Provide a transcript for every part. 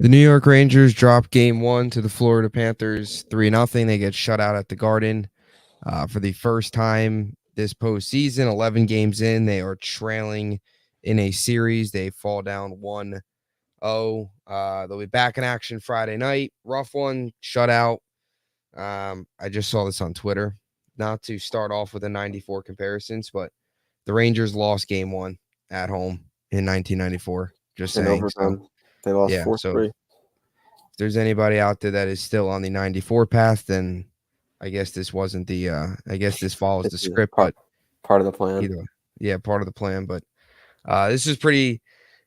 The New York Rangers drop game one to the Florida Panthers 3-0. They get shut out at the Garden for the first time this postseason. 11 games in, they are trailing in a series. They fall down 1-0. They'll be back in action Friday night. Rough one, shutout. I just saw this on Twitter. Not to start off with a 94 comparisons, but the Rangers lost game one at home in 1994. Just In saying. So, overtime. They lost yeah, 4-3. if there's anybody out there that is still on the 94 path, then I guess this wasn't the I guess this follows the This is script, but part of the plan. either way. Yeah, part of the plan. But this is pretty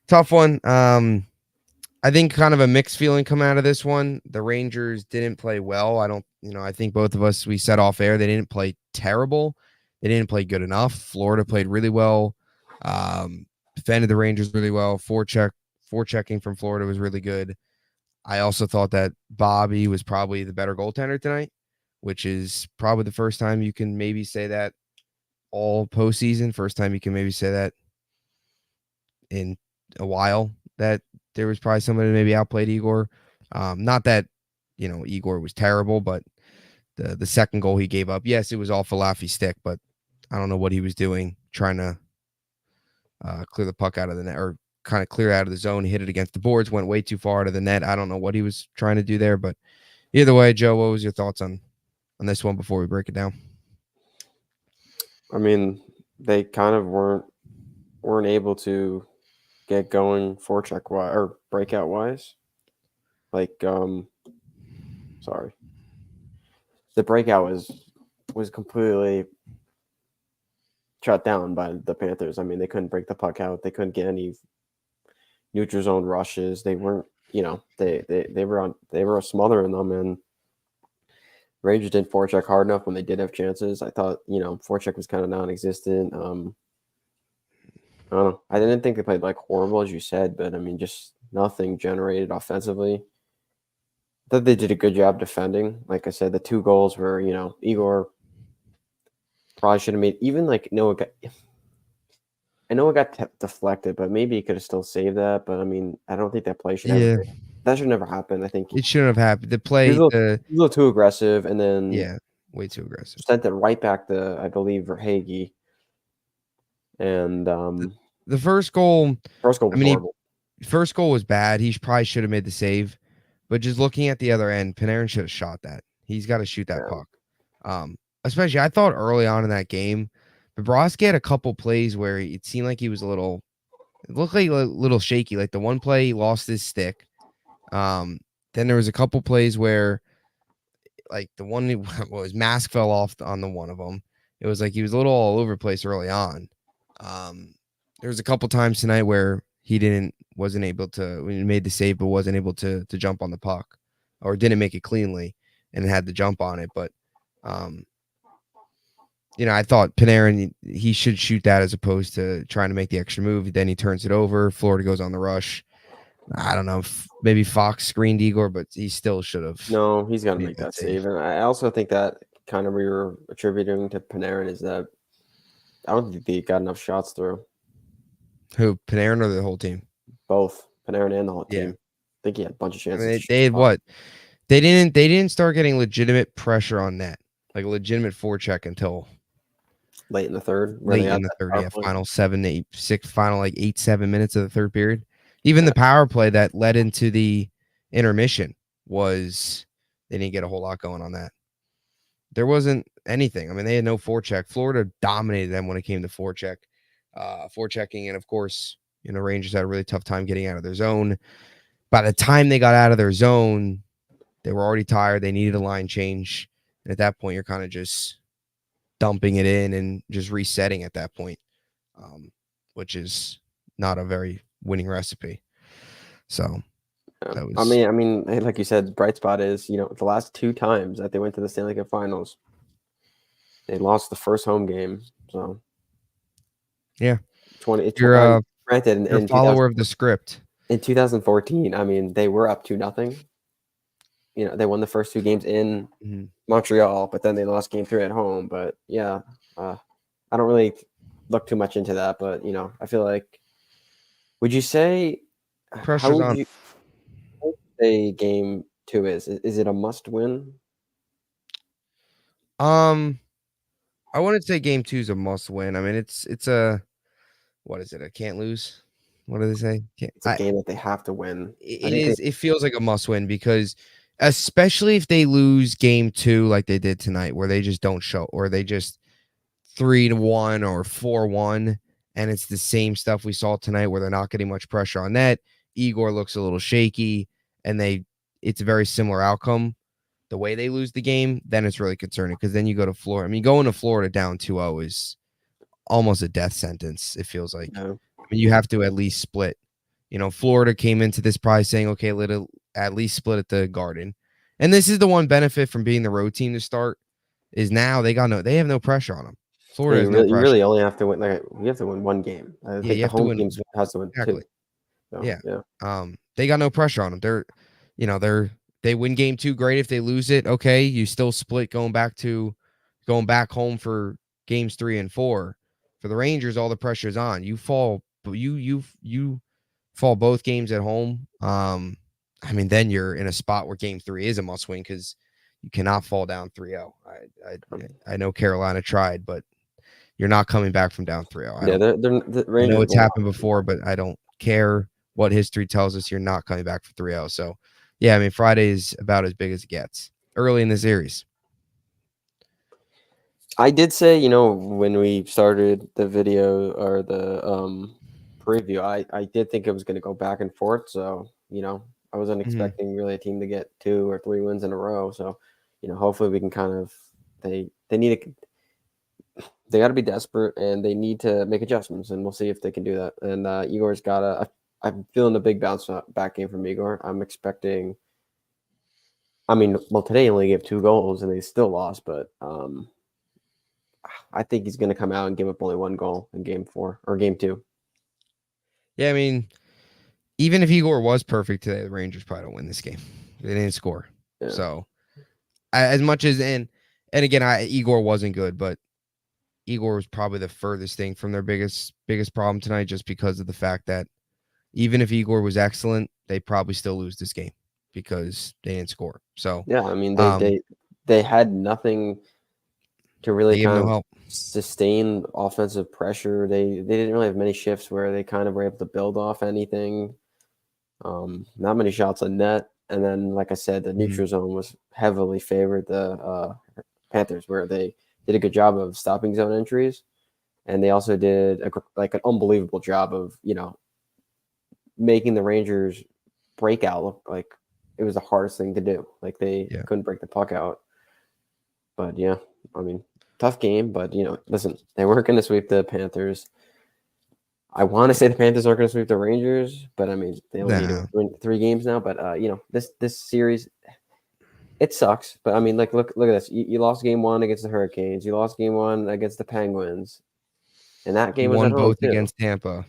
tough one. I think kind of a mixed feeling come out of this one. The Rangers didn't play well. I think both of us, we said off air, they didn't play terrible. They didn't play good enough. Florida played really well. Defended the Rangers really well. Forechecking from Florida was really good. I also thought that Bobby was probably the better goaltender tonight, which is probably the first time you can maybe say that all postseason. First time you can maybe say that in a while, that there was probably somebody that maybe outplayed Igor. Not that, Igor was terrible, but the second goal he gave up, yes, it was off a Laffy stick, but I don't know what he was doing, trying to clear the puck out of the net, or kind of clear out of the zone. He hit it against the boards, went way too far to the net. I don't know what he was trying to do there, but either way, Joe, what was your thoughts on this one before we break it down? I mean, they kind of weren't able to get going forecheck wise or breakout wise. Like, sorry, the breakout was completely shut down by the Panthers. I mean, they couldn't break the puck out. They couldn't get any neutral zone rushes. They weren't, they were smothering them, and Rangers didn't forecheck hard enough when they did have chances. I thought, forecheck was kind of non-existent. I don't know. I didn't think they played like horrible, as you said, but I mean, just nothing generated offensively. I thought they did a good job defending. Like I said, the two goals were, Igor probably should have made, even like Noah got, I know it got deflected, but maybe he could have still saved that. But I mean, I don't think that play should ever. That should never happen. I think it shouldn't have happened. The he play, was a little too aggressive, and then way too aggressive. Sent it right back to, I believe, Verhaeghe. And the first goal. Was horrible. First goal was bad. He probably should have made the save. But just looking at the other end, Panarin should have shot that. He's got to shoot that puck. Especially, I thought early on in that game, Bobrovsky had a couple plays where it seemed like he was it looked like a little shaky. Like the one play, he lost his stick. Then there was a couple plays where, like the one, his mask fell off on the one of them. It was like he was a little all over the place early on. There was a couple times tonight where he wasn't able to, when he made the save, but wasn't able to jump on the puck, or didn't make it cleanly and had to jump on it. But, I thought Panarin, he should shoot that as opposed to trying to make the extra move. Then he turns it over. Florida goes on the rush. I don't know. Maybe Fox screened Igor, but he still should have. No, he's got to make that save. And I also think that kind of we were attributing to Panarin is that I don't think he got enough shots through. Who, Panarin or the whole team? Both, Panarin and the whole team. I think he had a bunch of chances. I mean, they had what? They didn't start getting legitimate pressure on net, like a legitimate forecheck until late in the third. Final 8-7 minutes of the third period. Even the power play that led into the intermission they didn't get a whole lot going on that. There wasn't anything. I mean, they had no forecheck. Florida dominated them when it came to forechecking, and of course, Rangers had a really tough time getting out of their zone. By the time they got out of their zone, they were already tired. They needed a line change, and at that point, you're kind of just dumping it in and just resetting at that point, which is not a very winning recipe. So that was, I mean, like you said, bright spot is, the last two times that they went to the Stanley Cup Finals, they lost the first home game. So yeah, 20. You're granted, a follower of the script. In 2014, I mean, they were up 2-0. They won the first two games in Montreal, but then they lost game 3 at home. But yeah, I don't really look too much into that. But I feel like, would you say pressure's on? say game 2 is? Is it a must win? Um, I wouldn't say game 2 is a must win. I mean, it's a what is it? A can't lose? What do they say? Can't It's a game that they have to win. I it think they is it feels like a must win because especially if they lose game 2 like they did tonight, where they just don't show or they just 3-1 or 4-1, and it's the same stuff we saw tonight where they're not getting much pressure on net. Igor looks a little shaky, and it's a very similar outcome. The way they lose the game, then it's really concerning because then you go to Florida. I mean, going to Florida down 2-0 is almost a death sentence, it feels like. no. I mean, you have to at least split. Florida came into this prize saying, okay, let it at least split at the Garden. And this is the one benefit from being the road team to start is now they have no pressure on them. Yeah, Florida has no you pressure. really only have to win. Like you have to win one game. I Yeah, think you the have to home win team has to win two. exactly. So Yeah. yeah, They got no pressure on them. They win game 2, great. If they lose it, okay, you still split going back home for games 3 and 4. For the Rangers, all the pressure's on. You fall, but you fall both games at home. I mean, then you're in a spot where game 3 is a must win because you cannot fall down 3-0. I know Carolina tried, but you're not coming back from down 3-0. yeah. The I know Rangers it's will happened before, but I don't care what history tells us. You're not coming back for 3-0. So, yeah, I mean, Friday is about as big as it gets early in the series. I did say, when we started the video or the preview, I did think it was going to go back and forth. So, I wasn't Mhm. expecting really a team to get 2 or 3 wins in a row. So, hopefully we can kind of they need to they got to be desperate and they need to make adjustments, and we'll see if they can do that. And Igor's got I'm feeling a big bounce back game from Igor. I'm expecting. I mean, well, today he only gave 2 goals and they still lost, but I think he's going to come out and give up only 1 goal in game 4 or game 2. Yeah, I mean, even if Igor was perfect today, the Rangers probably don't win this game. They didn't score. Yeah. So, as much as and again, Igor wasn't good, but Igor was probably the furthest thing from their biggest problem tonight, just because of the fact that even if Igor was excellent, they probably still lose this game because they didn't score. So, Yeah, I mean um, they had nothing to really they gave kind no of help. sustain offensive pressure. They didn't really have many shifts where they kind of were able to build off anything. Not many shots on net, and then like I said, the Mhm. neutral zone was heavily favored the Panthers, where they did a good job of stopping zone entries, and they also did an unbelievable job of making the Rangers breakout look like it was the hardest thing to do. Like they Yeah. couldn't break the puck out. But yeah, I mean, tough game. But listen, they weren't going to sweep the Panthers. I want to say the Panthers aren't going to sweep the Rangers, but I mean, they only need to Nah. win 3 games now. But this series, it sucks. But I mean, like look at this. You lost game 1 against the Hurricanes. You lost game 1 against the Penguins, and that You game was at won home both too. against Tampa.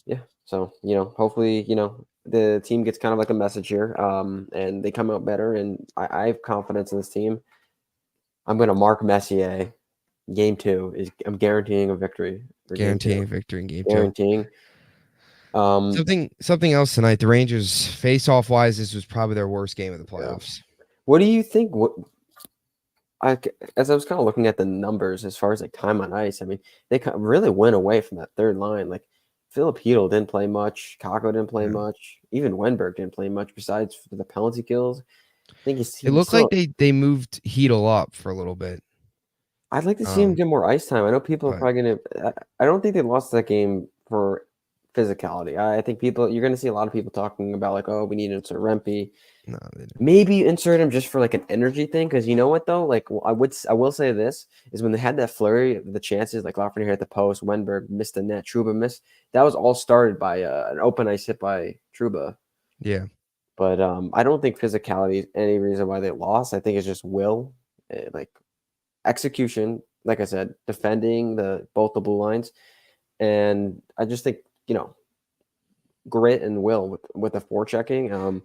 Yeah. So, hopefully, the team gets kind of like a message here, and they come out better. And I have confidence in this team. I'm going to mark Messier. Game 2 I'm guaranteeing a victory for game 2. Guaranteeing victory in game 2. Guaranteeing. Um, Something else tonight. The Rangers face-off wise, this was probably their worst game of the yeah. playoffs. What do you think? As I was kind of looking at the numbers as far as like time on ice, I mean, they really went away from that third line. Like Filipino didn't play much, Kako didn't play Yeah. much, even Wenberg didn't play much besides for the penalty kills. I think It he's looked like still. they moved Heedle up for a little bit. I'd like to see him get more ice time. I know people are But probably gonna. I don't think they lost that game for physicality. I think you're gonna see a lot of people talking about like, oh, we need to insert Rempe. no, they didn't. Maybe insert him just for like an energy thing, because you know what though, like I will say this is when they had that flurry of the chances, like Lafreniere hit the post, Wenberg missed the net, Truba missed. That was all started by an open ice hit by Truba. Yeah. But I don't think physicality is any reason why they lost. I think it's just will, like execution. Like I said, defending both the blue lines, and I just think grit and will with the forechecking.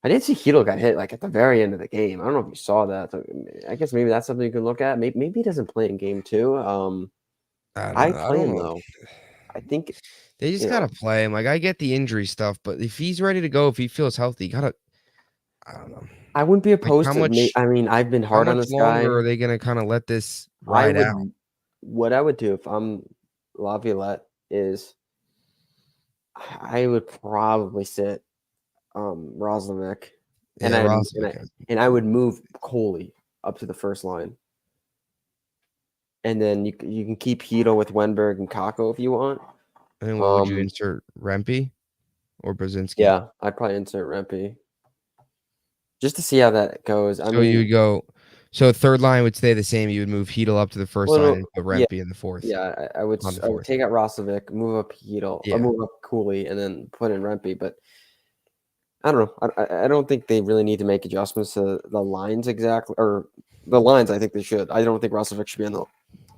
I did see Hito got hit like at the very end of the game. I don't know if you saw that. So I guess maybe that's something you can look at. Maybe he doesn't play in game 2. I don't I know. I play don't him know. though. I think. They just gotta play him. Like, I get the injury stuff, but if he's ready to go, if he feels healthy, you gotta. I don't know. I wouldn't be Like, opposed to me. I mean, I've been how hard on much this guy. longer are they gonna kind of let this I ride out? would what I would do if I'm Laviolette is I would probably sit Roslovic and Yeah, Ross. and I would move Coley up to the first line. And then you can keep Hedo with Wenberg and Kako if you want. And what would you insert, Rempe or Brzezinski? Yeah, I'd probably insert Rempe just to see how that goes. I So you mean, would go. So third line would stay the same. You would move Heedle up to the first line and put yeah, Rempe in the fourth. yeah. I On the would fourth. take out Roslovic, move up Hedo, Yeah. move up Cooley, and then put in Rempe. But I don't know. I don't think they really need to make adjustments to the lines exactly, or the lines. I think they should. I don't think Roslovic should be on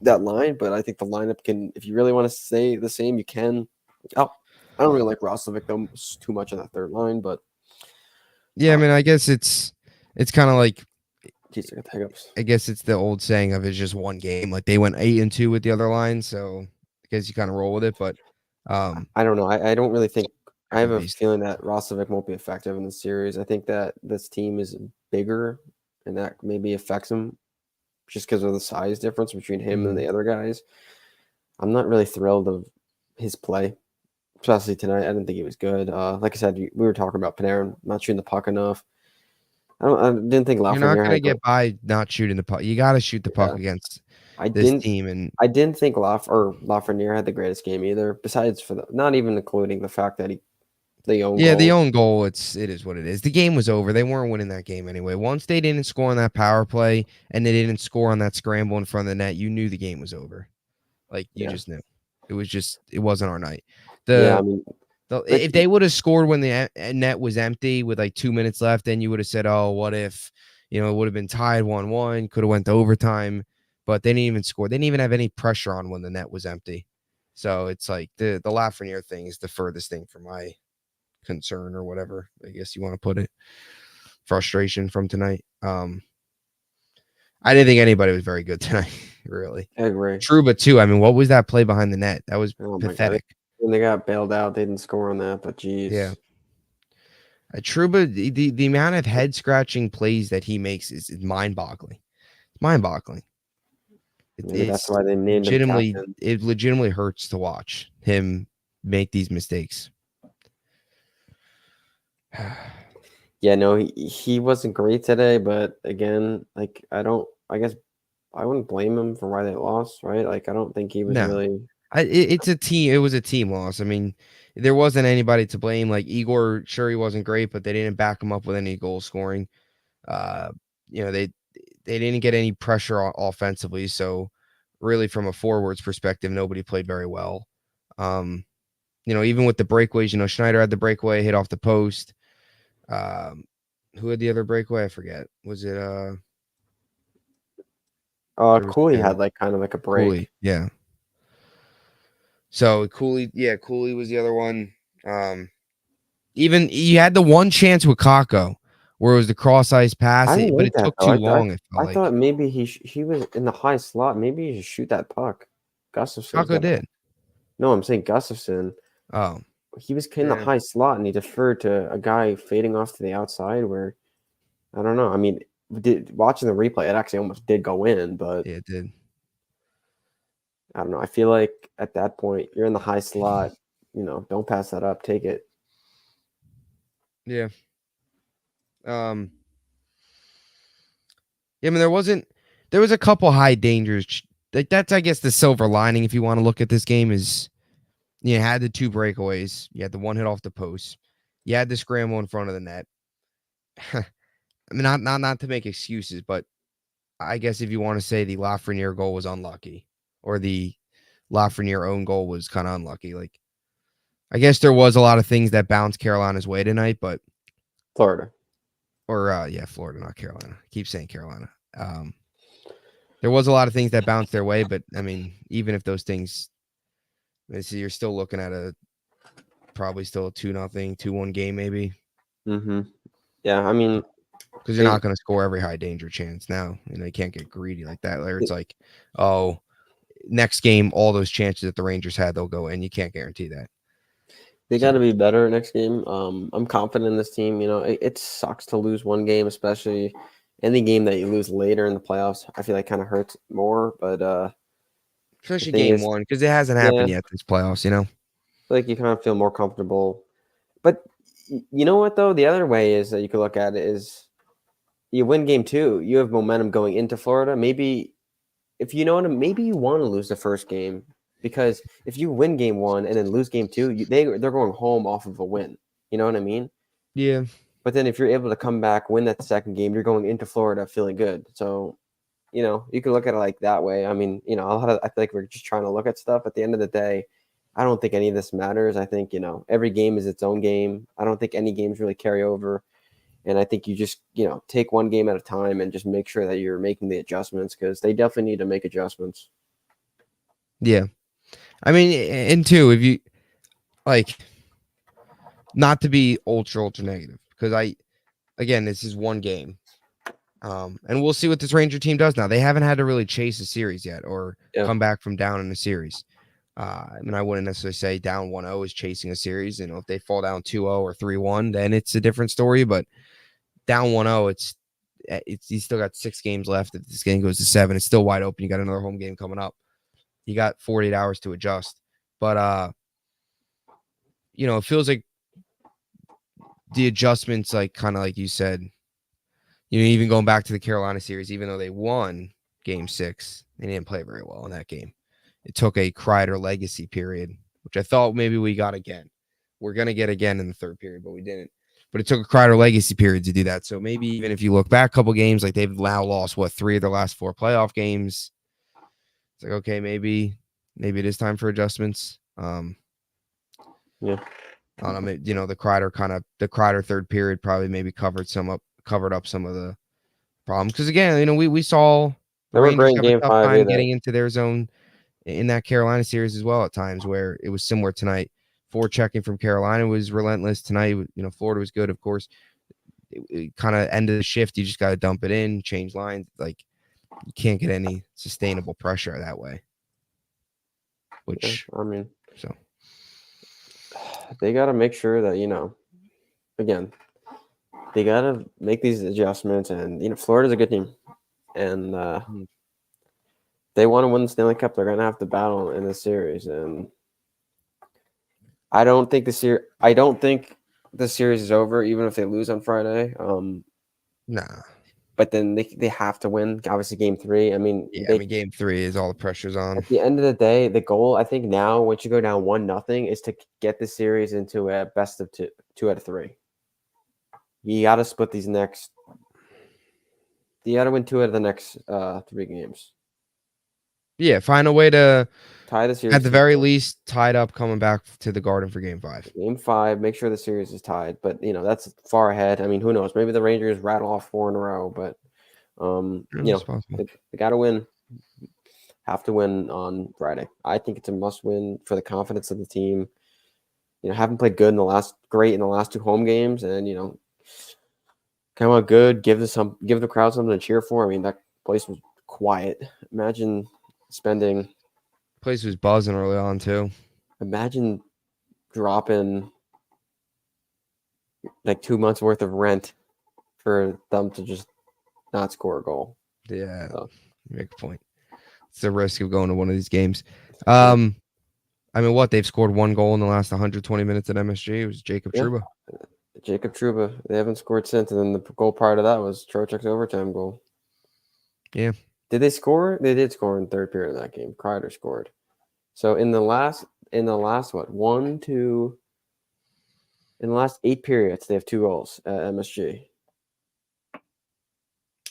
that line, but I think the lineup can. If you really want to stay the same, you can. Oh, I don't really like Roslovic though too much on that third line, but yeah, I mean, I guess it's kind of like. Geez, I got the hiccups. I guess it's the old saying of it's just one game. Like they went 8-2 with the other line, so I guess you kind of roll with it. But I don't know. I don't really think. I have a beast. feeling that Roslovic won't be effective in the series. I think that this team is bigger, and that maybe affects him just because of the size difference between him and the other guys. I'm not really thrilled of his play, especially tonight. I didn't think he was good. Like I said, we were talking about Panarin not shooting the puck enough. I didn't think Lafreniere You're not gonna had get by not shooting the puck. You got to shoot the puck against this team. And I didn't think Lafreniere had the greatest game either. Besides not even including the fact that the own goal. It is what it is. The game was over. They weren't winning that game anyway. Once they didn't score on that power play and they didn't score on that scramble in front of the net, you knew the game was over. Like you just knew. It wasn't our night. I mean, if they would have scored when the net was empty with like 2 minutes left, then you would have said, "Oh, what if?" It would have been tied 1-1. Could have went to overtime, but they didn't even score. They didn't even have any pressure on when the net was empty. So it's like the Lafreniere thing is the furthest thing from my concern or whatever I guess you want to put it. Frustration from tonight. I didn't think anybody was very good tonight. Really, I agree. Trouba too. I mean, what was that play behind the net? That was pathetic. When they got bailed out, they didn't score on that. But geez, yeah. Trouba, the amount of head scratching plays that he makes is mind boggling. Mind boggling. Maybe that's why they named him captain. It legitimately hurts to watch him make these mistakes. Yeah, no, he wasn't great today, but again, like I guess I wouldn't blame him for why they lost, right? Like I don't think he was really. It's a team. It was a team loss. I mean, there wasn't anybody to blame. Like Igor, sure he wasn't great, but they didn't back him up with any goal scoring. They didn't get any pressure offensively. So really, from a forwards perspective, nobody played very well. Even with the breakaways, Schneider had the breakaway, hit off the post. Who had the other breakaway? I forget. Was it Cooley had like kind of like a break. Cooley, yeah. So Cooley was the other one. Even you had the one chance with Kako where it was the cross ice pass, but it took too long. I thought maybe he was in the high slot. Maybe he should shoot that puck. Gustafsson. Kako did. No, I'm saying Gustafsson. Oh. He was in the high slot and he deferred to a guy fading off to the outside where, I don't know. I mean, watching the replay, it actually almost did go in, but yeah, it did. I don't know. I feel like at that point, you're in the high slot. Don't pass that up. Take it. Yeah. I mean, there was a couple high dangers. Like that's, I guess, the silver lining if you want to look at this game is you had the two breakaways. You had the one hit off the post. You had the scramble in front of the net. I mean, not to make excuses, but I guess if you want to say the Lafreniere goal was unlucky or the Lafreniere own goal was kind of unlucky. Like, I guess there was a lot of things that bounced Carolina's way tonight, but Florida. Florida, not Carolina. I keep saying Carolina. There was a lot of things that bounced their way, but I mean, even if those things, you're still looking at probably still a 2-0, 2-1 game, maybe. Mm-hmm. Yeah, I mean, because you're not going to score every high danger chance now. You can't get greedy like that. Where it's like, oh, next game, all those chances that the Rangers had, they'll go in. You can't guarantee that. They got So to be better next game. I'm confident in this team. You know, it sucks to lose one game, especially any game that you lose later in the playoffs. I feel like kind of hurts more. But the especially thing game is, one, because it hasn't yeah, happened yet this playoffs, you know? like you kind of feel more comfortable. But you know what though? The other way is that you could look at it is you win game two, you have momentum going into Florida. Maybe if you know what, maybe you want to lose the first game because if you win game one and then lose game two, they're going home off of a win. You know what I mean? Yeah. But then if you're able to come back, win that second game, you're going into Florida feeling good. So, you know, you can look at it like that way. I mean, you know, I feel like we're just trying to look at stuff. At the end of the day, I don't think any of this matters. I think, you know, every game is its own game. I don't think any games really carry over. And I think you just, you know, take one game at a time and just make sure that you're making the adjustments because they definitely need to make adjustments. Yeah. I mean, and two, if you like, not to be ultra negative, because again, this is one game. And we'll see what this Ranger team does now. They haven't had to really chase a series yet or Yeah. come back from down in a series. I mean, I wouldn't necessarily say down 1-0 is chasing a series. You know, if they fall down 2-0 or 3-1, then it's a different story. But down 1-0, it's you still got 6 games left. If this game goes to 7, it's still wide open. You got another home game coming up. You got 48 hours to adjust. But you know, it feels like the adjustments, like kind of like you said, you know, even going back to the Carolina series, even though they won game 6, they didn't play very well in that game. It took a Kreider legacy period, which I thought maybe we got again. We're going to get again in the third period, but we didn't. But it took a Kreider legacy period to do that. So maybe even if you look back a couple games, like they've now lost, 3 of their last 4 playoff games. It's like, okay, maybe it is time for adjustments. Yeah. I don't know, you know, the Kreider third period probably maybe covered up some of the problems. Because again, you know, we saw the They were Rangers great in have a game tough five time either. getting into their zone in that Carolina series as well at times where it was similar tonight. Forechecking from Carolina was relentless tonight. You know, Florida was good, of course. It kind of end of the shift, you just got to dump it in, change lines. Like you can't get any sustainable pressure that way. Yeah, Which I mean, so they got to make sure that, you know, again, they got to make these adjustments. And, you know, Florida's a good team. And they want to win the Stanley Cup. They're going to have to battle in this series. And I don't think the series is over, even if they lose on Friday. nah. But then they have to win. Obviously, game 3. I mean, Yeah, I mean, game 3 is all the pressure's on. at the end of the day, the goal I think now, once you go down 1-0, is to get the series into a best of 2 out of 3. You got to split these next. You got to win 2 out of the next 3 games. Yeah, find a way to, Tie the series at the very least, tied up coming back to the Garden for game 5. Game 5. Make sure the series is tied. But you know that's far ahead. I mean, who knows? Maybe the Rangers rattle off 4 in a row. But you It's know possible. they got to win. Have to win on Friday. I think it's a must win for the confidence of the team. You know, haven't played good in the last 2 home games, and you know, come out good. Give the crowd something to cheer for. I mean, that place was quiet. Imagine spending. Place was buzzing early on too. Imagine dropping like 2 months worth of rent for them to just not score a goal. Yeah, So, you make a point. It's the risk of going to one of these games. yeah. I mean, they've scored 1 goal in the last 120 minutes at MSG. It was Jacob Yeah. Trouba. Jacob Trouba. They haven't scored since, and then the goal prior to that was Trocheck's overtime goal. Yeah. Did they score? They did score in the third period of that game. Kreider scored. So in the last what 1, 2, in the last 8 periods, they have 2 goals at MSG.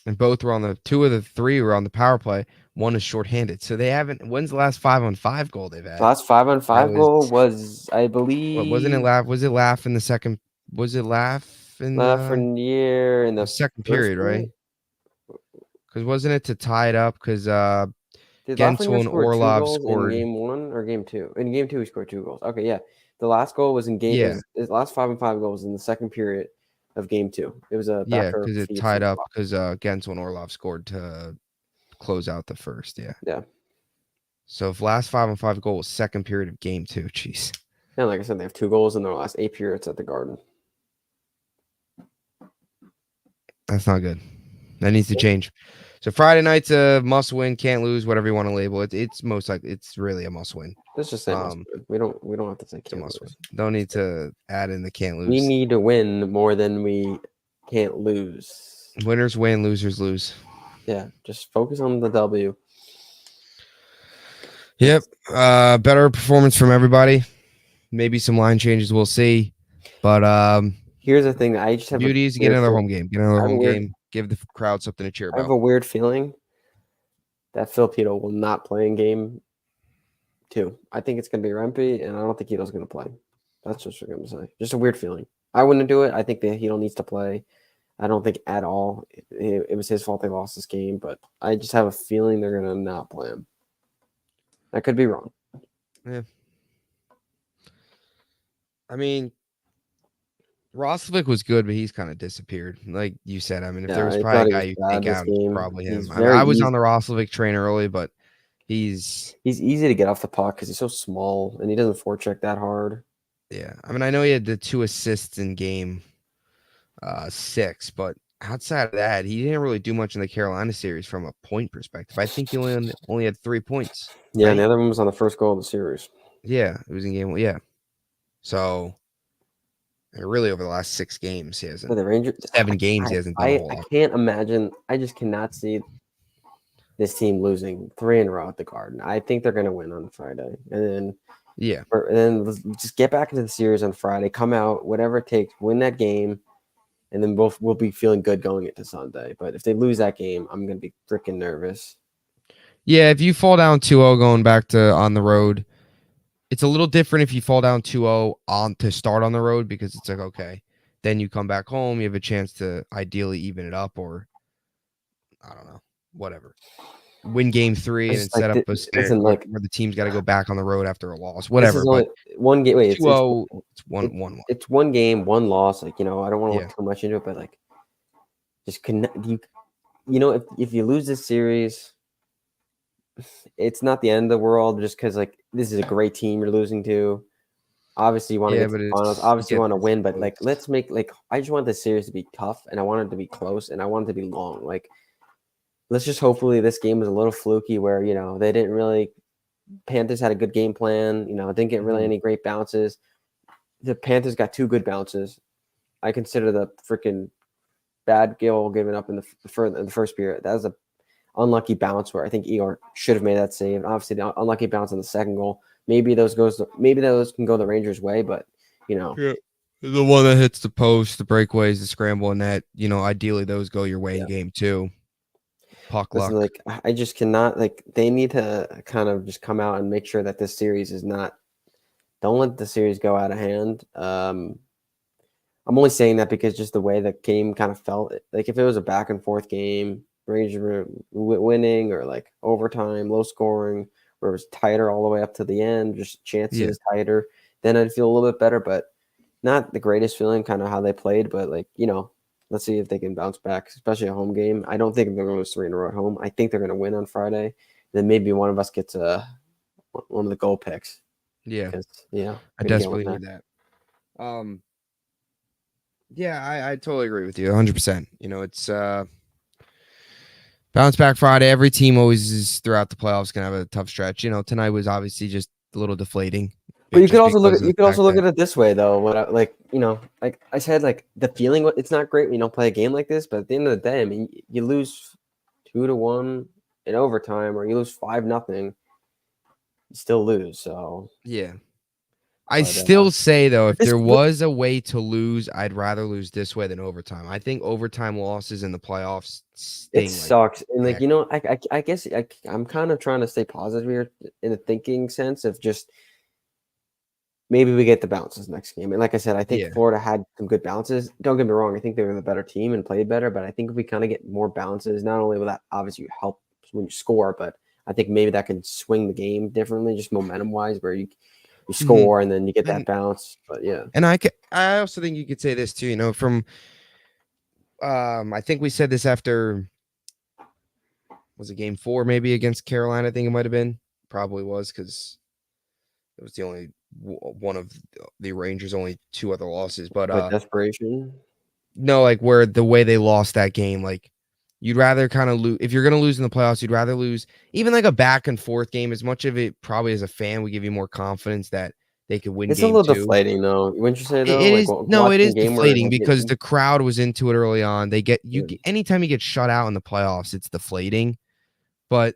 And both were on the 2 of the 3 were on the power play. 1 is shorthanded. So they haven't. When's the last 5-on-5 goal they've had? Last 5-on-5 goal was, I What wasn't it? believe, Was it Laugh in the second? Was it Laugh in Lafreniere in the the second first period, period. right? Because wasn't it to tie it up? Because Did Gensel Lafreniere and score 2 Orlov goals in scored. game 1 or game 2? In game 2, he scored 2 goals. Okay, yeah. The last goal was in game. Yeah, His last 5-on-5 goals in the second period of game 2. It was a yeah, backer because it feed tied from up Buck. because Gensel and Orlov scored to close out the first. Yeah. Yeah. So if last 5-on-5 goal was second period of game 2, jeez. Yeah, like I said, they have 2 goals in their last 8 periods at the Garden. That's not good. That needs to change. So Friday night's a must win, can't lose, whatever you want to label it. It's most likely it's really a must win. Let's just say must win. We don't have to say It's a can't must lose. win. Don't need to add in the can't lose. We need to win more than we can't lose. Winners win, losers lose. Yeah, just focus on the W. Yep. Better performance from everybody. Maybe some line changes, we'll see. But here's the thing. I just have beauty is get another home game. Get another home game. Give the crowd something to cheer about. I have a weird feeling that Filipino will not play in game 2. I think it's going to be Rempe, and I don't think Hito's going to play. That's just what I'm going to say. Just a weird feeling. I wouldn't do it. I think that Hito needs to play. I don't think at all it was his fault they lost this game, but I just have a feeling they're going to not play him. I could be wrong. Yeah. I mean, Roslovic was good, but he's kind of disappeared. Like you said, I mean, if there was probably a guy you take out, it's probably him. I was on the Roslovic train early, but he's easy to get off the puck because he's so small and he doesn't forecheck that hard. Yeah. I mean, I know he had the 2 assists in game 6, but outside of that, he didn't really do much in the Carolina series from a point perspective. I think he only had 3 points. Yeah, right? and the other one was on the first goal of the series. Yeah, it was in game 1. Yeah. So really over the last 6 games, he hasn't. The Rangers, 7 games, he hasn't done a whole lot. I can't imagine. I just cannot see this team losing 3 in a row at the Garden. I think they're going to win on Friday, and then just get back into the series on Friday. Come out, whatever it takes, win that game, and then both will be feeling good going into Sunday. But if they lose that game, I'm going to be freaking nervous. Yeah, if you fall down 2-0 going back to on the road, it's a little different if you fall down 2-0 on to start on the road because it's like, okay, then you come back home, you have a chance to ideally even it up or I don't know, whatever. Win game 3 and set up a scenario where the team's got to go back on the road after a loss, whatever. But one game, wait, 2-0, it's 1-1. It's 1 game, 1 loss. Like, I don't want to look too much into it, but like, just connect. If you lose this series, it's not the end of the world just because like this is a great team you're losing to. Obviously, you want to get to the finals. Obviously, you want to win, but like, let's make I just want this series to be tough, and I want it to be close, and I want it to be long. Like, let's just hopefully this game was a little fluky where they didn't really. Panthers had a good game plan. Didn't get really any great bounces. The Panthers got 2 good bounces. I consider the freaking bad goal given up in the first period. That was a unlucky bounce where I think Igor should have made that save. Obviously, the unlucky bounce on the second goal. Maybe those can go the Rangers' way, but the one that hits the post, the breakaways, the scramble, and that ideally those go your way in game 2. Puck luck. Like I just cannot they need to kind of just come out and make sure that this series is not. Don't let the series go out of hand. I'm only saying that because just the way the game kind of felt. Like if it was a back and forth game, Rangers were winning or like overtime, low scoring, where it was tighter all the way up to the end, just chances tighter, then I'd feel a little bit better, but not the greatest feeling kind of how they played, but let's see if they can bounce back, especially a home game. I don't think they're going to lose 3 in a row at home. I think they're going to win on Friday. Then maybe one of us gets one of the goal picks. Yeah. I desperately need that. I totally agree with you 100%. It's bounce back Friday. Every team always is throughout the playoffs going to have a tough stretch. Tonight was obviously just a little deflating. But you could also look at it this way though. Like I said, like the feeling, it's not great when you don't play a game like this, but at the end of the day, I mean, you lose 2-1 in overtime or you lose 5-0, you still lose. So I still say though, if there was a way to lose, I'd rather lose this way than overtime. I think overtime losses in the playoffs sting. It sucks. And I guess I'm kind of trying to stay positive here in a thinking sense of just maybe we get the bounces next game. And like I said, I think Florida had some good bounces. Don't get me wrong. I think they were the better team and played better. But I think if we kind of get more bounces, not only will that obviously help when you score, but I think maybe that can swing the game differently, just momentum-wise, where you score and then you get that bounce. But yeah. And I also think you could say this too, from I think we said this after, was it game 4 maybe against Carolina? I think it might have been. Probably was because it was the only one of the Rangers' only 2 other losses. But But desperation. no, like where the way they lost that game, like you'd rather kind of lose if you're gonna lose in the playoffs. You'd rather lose even like a back and forth game. As much of it probably as a fan would give you more confidence that they could win It's a game little 2. deflating, though. Wouldn't you say, It though? it Like is no, it watching a is game where deflating like because the crowd was into it early on. They get you yeah. anytime you get shut out in the playoffs, it's deflating. But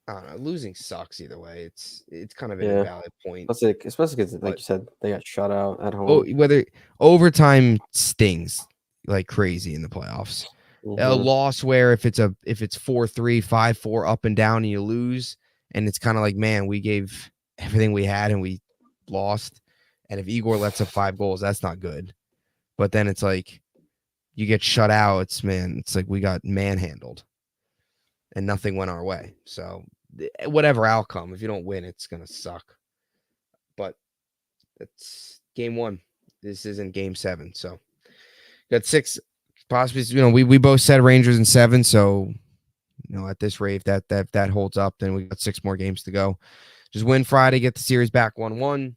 I don't know, losing sucks either way. It's kind of an Yeah. invalid point. Especially because, like But you said, they got shut out at oh, home. whether overtime stings like crazy in the playoffs. A Mm-hmm. loss where if it's 4-3, 5-4 up and down and you lose, and it's kind of like, man, we gave everything we had and we lost. And if Igor lets up 5 goals, that's not good. But then it's like you get shut out. It's like we got manhandled and nothing went our way. So whatever outcome, if you don't win, it's gonna suck. But it's game 1. This isn't game 7. So got 6 possibly. We both said Rangers in 7. So at this rate, that holds up, then we got 6 more games to go. Just win Friday, get the series back 1-1.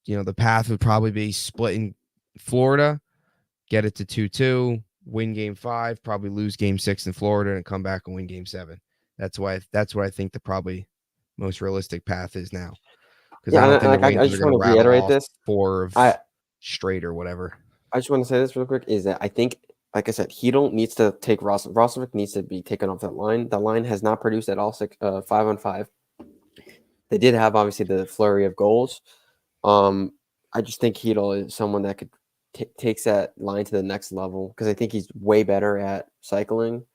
The path would probably be split in Florida, get it to 2-2, win game 5, probably lose game 6 in Florida, and come back and win game 7. That's what I think the probably most realistic path is now. Because I Yeah, don't think the and I Rangers are just going to want to rattle reiterate off this. 4 of I straight or whatever. I just want to say this real quick is that I think, like I said, Hedel needs to take Roslovic needs to be taken off that line. The line has not produced at all 5-on-5. They did have obviously the flurry of goals. I just think Hedel is someone that could takes that line to the next level because I think he's way better at cycling,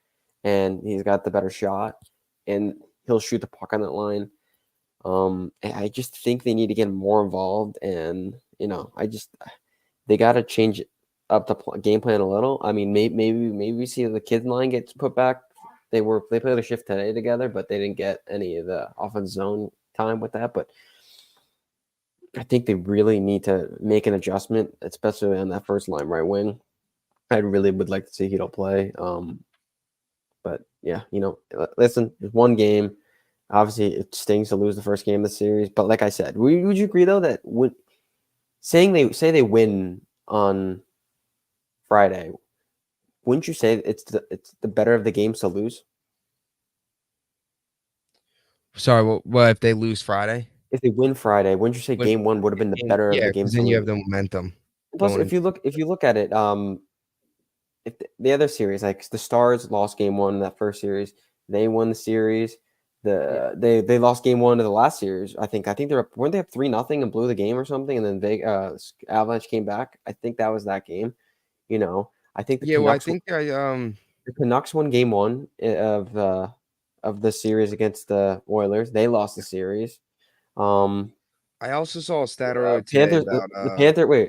and he's got the better shot, and he'll shoot the puck on that line. I just think they need to get more involved, and they got to change up the game plan a little. I mean, maybe we see the kids line gets put back. They played a shift today together, but they didn't get any of the offense zone time with that. But I think they really need to make an adjustment, especially on that first line right wing. I really would like to see Hedo play. But yeah, listen, it's one game. Obviously, it stings to lose the first game of the series. But like I said, would you agree though that say they win on Friday, wouldn't you say it's the better of the games to lose? Sorry, what if they lose Friday? If they win Friday, wouldn't you say But game 1 would have been the better of yeah, the because games to then you have lose? the momentum Plus, going if you look at it, if the other series, like the Stars lost game 1 in that first series, they won the series. They lost game 1 of the last series. I think weren't they up 3-0 and blew the game or something, and then Avalanche came back. I think that was that game. I think Yeah, well, I think the Canucks won game 1 of the series against the Oilers. They lost the series. I also saw a stat earlier today Panthers about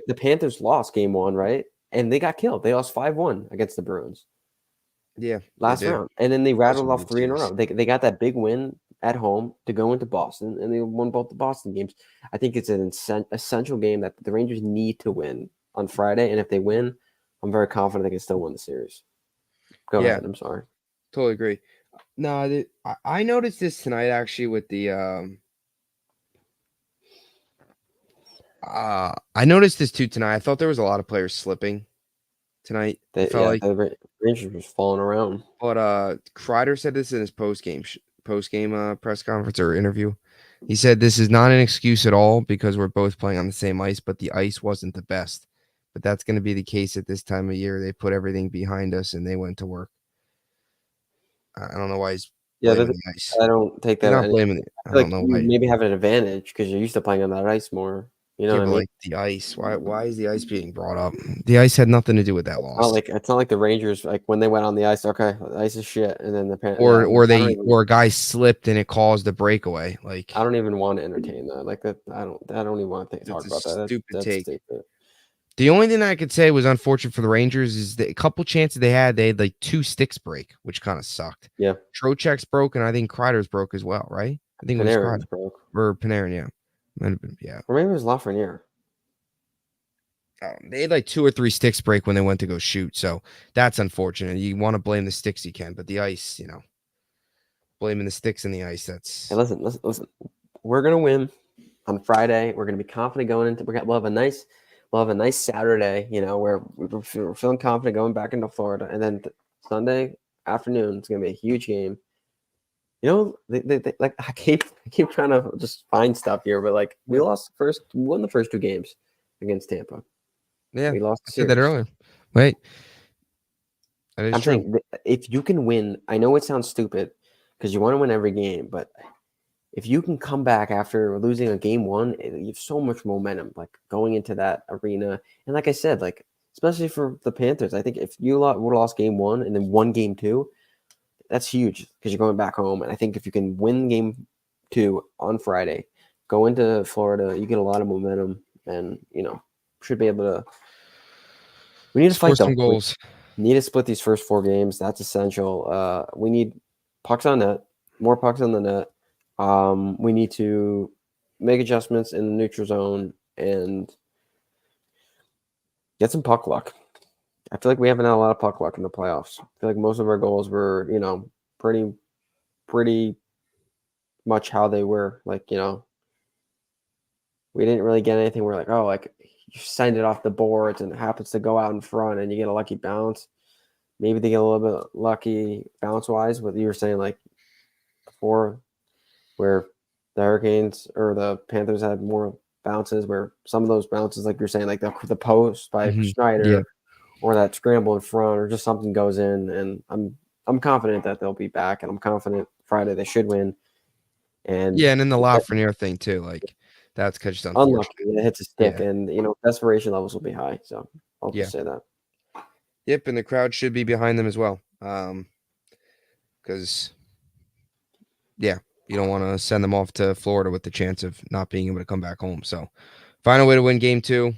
the Panthers lost game 1, right? And they got killed. They lost 5-1 against the Bruins yeah, they last did. round. And then they That was a rattled off weird 3 in a series. row. They got that big win at home to go into Boston, and they won both the Boston games. I think it's an essential game that the Rangers need to win on Friday, and if they win, I'm very confident they can still win the series. Go Yeah, ahead. I'm sorry. totally agree. No, I noticed this tonight actually with the I noticed this too tonight. I thought there was a lot of players slipping tonight. It felt like, The Rangers was falling around. but Kreider said this in his post game press conference or interview. He said this is not an excuse at all because we're both playing on the same ice, but the ice wasn't the best. But that's going to be the case at this time of year. They put everything behind us and they went to work. I don't know why he's blaming the ice. I don't take He's that. not blaming it. I Feel don't like know you why. maybe have an advantage because you're used to playing on that ice more. You know Yeah, what I but mean? like the ice. Why is the ice being brought up? The ice had nothing to do with that loss. It's not like the Rangers like when they went on the ice. Okay, the ice is shit, and then Or a guy slipped and it caused a breakaway. Like I don't even want to entertain that. Like that, I don't even want to talk it's a about that. stupid That's take. stupid. The only thing I could say was unfortunate for the Rangers is the couple chances they had like 2 sticks break, which kind of sucked. Yeah, Trocheck's broke, and I think Kreider's broke as well, right? I think it was Kreider Panarin's broke, or Panarin, yeah. Might have been, yeah. or maybe it was Lafreniere. They had like 2 or 3 sticks break when they went to go shoot, so that's unfortunate. You want to blame the sticks, you can, but the ice, blaming the sticks and the ice. That's Hey, listen. We're gonna win. on Friday. We're going to be confident going into. We'll have a nice Saturday. Where we're feeling confident going back into Florida, and then Sunday afternoon it's going to be a huge game. They like I keep trying to just find stuff here, but like we won the first 2 games against Tampa. Yeah, we lost. I said that earlier. Wait, that is I'm true. saying if you can win, I know it sounds stupid because you want to win every game, but if you can come back after losing a game 1, you have so much momentum, like going into that arena. And like I said, like especially for the Panthers, I think if you would have lost game 1 and then won game 2, that's huge because you're going back home. And I think if you can win game 2 on Friday, go into Florida, you get a lot of momentum, and should be able to. We need to Score fight some though. goals. We need to split these first 4 games. That's essential. We need pucks on net, more pucks on the net. We need to make adjustments in the neutral zone and get some puck luck. I feel like we haven't had a lot of puck luck in the playoffs. I feel like most of our goals were, pretty much how they were. Like, we didn't really get anything. We're like, oh, like you send it off the boards and it happens to go out in front and you get a lucky bounce. Maybe they get a little bit lucky bounce wise. What you were saying, like before, where the Hurricanes or the Panthers had more bounces, where some of those bounces, like you're saying, like the post by Schneider or that scramble in front or just something goes in. And I'm confident that they'll be back, and I'm confident Friday they should win. And and then the Lafreniere thing too, like that's just unfortunate. Unlucky, it hits a stick, and desperation levels will be high. So I'll just say that. Yep, and the crowd should be behind them as well. Because you don't want to send them off to Florida with the chance of not being able to come back home. So find a way to win game 2,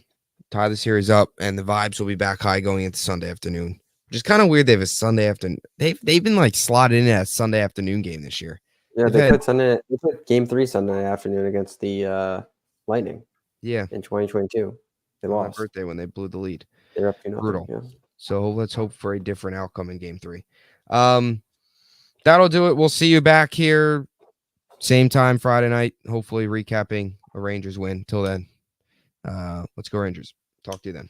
tie the series up, and the vibes will be back high going into Sunday afternoon. Which is kind of weird. They have a Sunday afternoon. They've been like slotted in as Sunday afternoon game this year. Yeah, they put game 3 Sunday afternoon against the Lightning. Yeah, in 2022, they lost. My birthday when they blew the lead. They're up 2-0. Brutal. Yeah. So let's hope for a different outcome in game 3. That'll do it. We'll see you back here same time Friday night. Hopefully recapping a Rangers win. Till then, let's go Rangers. Talk to you then.